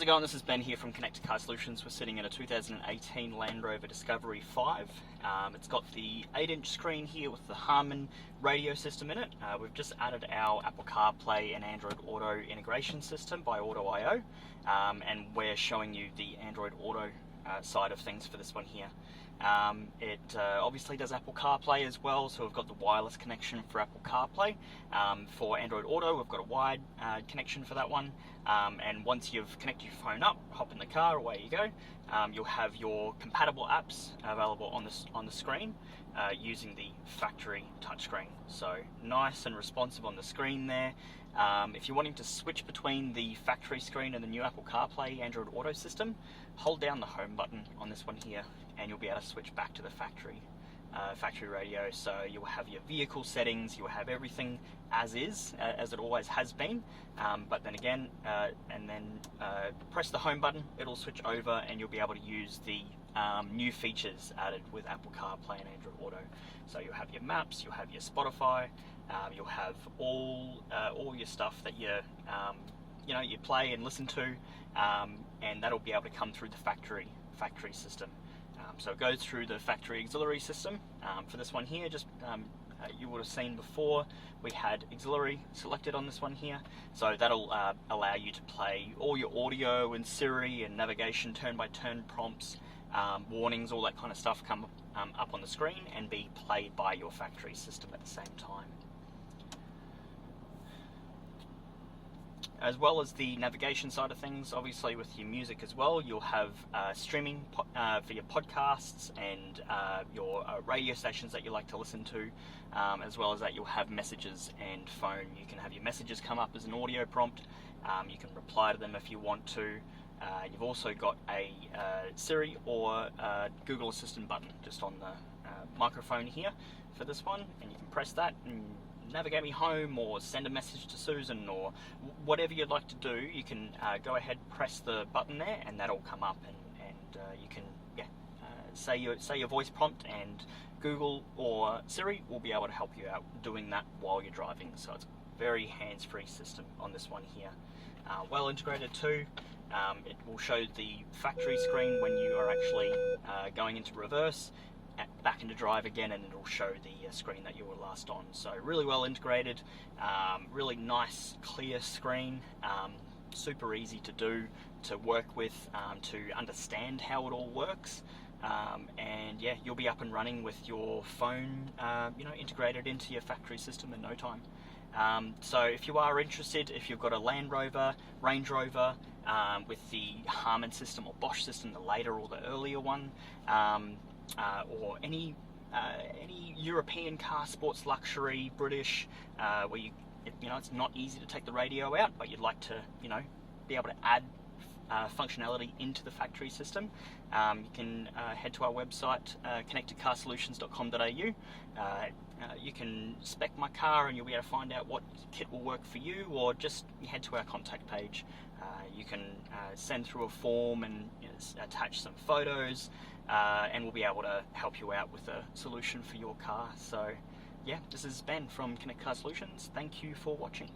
it going? This is Ben here from Connected Car Solutions. We're sitting in a 2018 Land Rover Discovery 5. It's got the 8-inch screen here with the Harman radio system in it. We've just added our Apple CarPlay and Android Auto integration system by Auto.io, and we're showing you the Android Auto side of things for this one here. It obviously does Apple CarPlay as well, so we've got the wireless connection for Apple CarPlay. For Android Auto, we've got a wide connection for that one, and once you've connected your phone up, hop in the car, away you go. You'll have your compatible apps available on the screen using the factory touchscreen. So nice and responsive on the screen there. If you're wanting to switch between the factory screen and the new Apple CarPlay Android Auto system, hold down the home button on this one here and you'll be able to switch back to the factory radio. So you'll have your vehicle settings, you'll have everything as is, as it always has been, but then again, press the home button, it'll switch over and you'll be able to use the new features added with Apple CarPlay and Android Auto. So you'll have your maps, you'll have your Spotify, you'll have all your stuff that you play and listen to, and that'll be able to come through the factory system. So it goes through the factory auxiliary system. For this one here, you would have seen before, we had auxiliary selected on this one here. So that'll allow you to play all your audio and Siri and navigation, turn-by-turn prompts, warnings, all that kind of stuff come up on the screen and be played by your factory system at the same time. As well as the navigation side of things, obviously with your music as well, you'll have streaming for your podcasts and your radio stations that you like to listen to, as well as that you'll have messages and phone. You can have your messages come up as an audio prompt, you can reply to them if you want to. You've also got a Siri or Google Assistant button just on the microphone here for this one, and you can press that and navigate me home or send a message to Susan or whatever you'd like to do. You can go ahead, press the button there, and that'll come up, and you can say your voice prompt, and Google or Siri will be able to help you out doing that while you're driving. So it's a very hands-free system on this one here. Well integrated too. It will show the factory screen when you are actually going into reverse, back into drive again, and it'll show the screen that you were last on. So really well integrated, really nice clear screen, super easy to do, to work with, to understand how it all works, and yeah, you'll be up and running with your phone integrated into your factory system in no time. So if you are interested, if you've got a Land Rover, Range Rover with the Harman system or Bosch system, the later or the earlier one, or any European car, sports luxury, British, where it's not easy to take the radio out, but you'd like to be able to add functionality into the factory system, you can head to our website, connectedcarsolutions.com.au. You can spec my car and you'll be able to find out what kit will work for you, or just head to our contact page. You can send through a form and attach some photos, and we'll be able to help you out with a solution for your car. So yeah, this is Ben from Connected Car Solutions. Thank you for watching.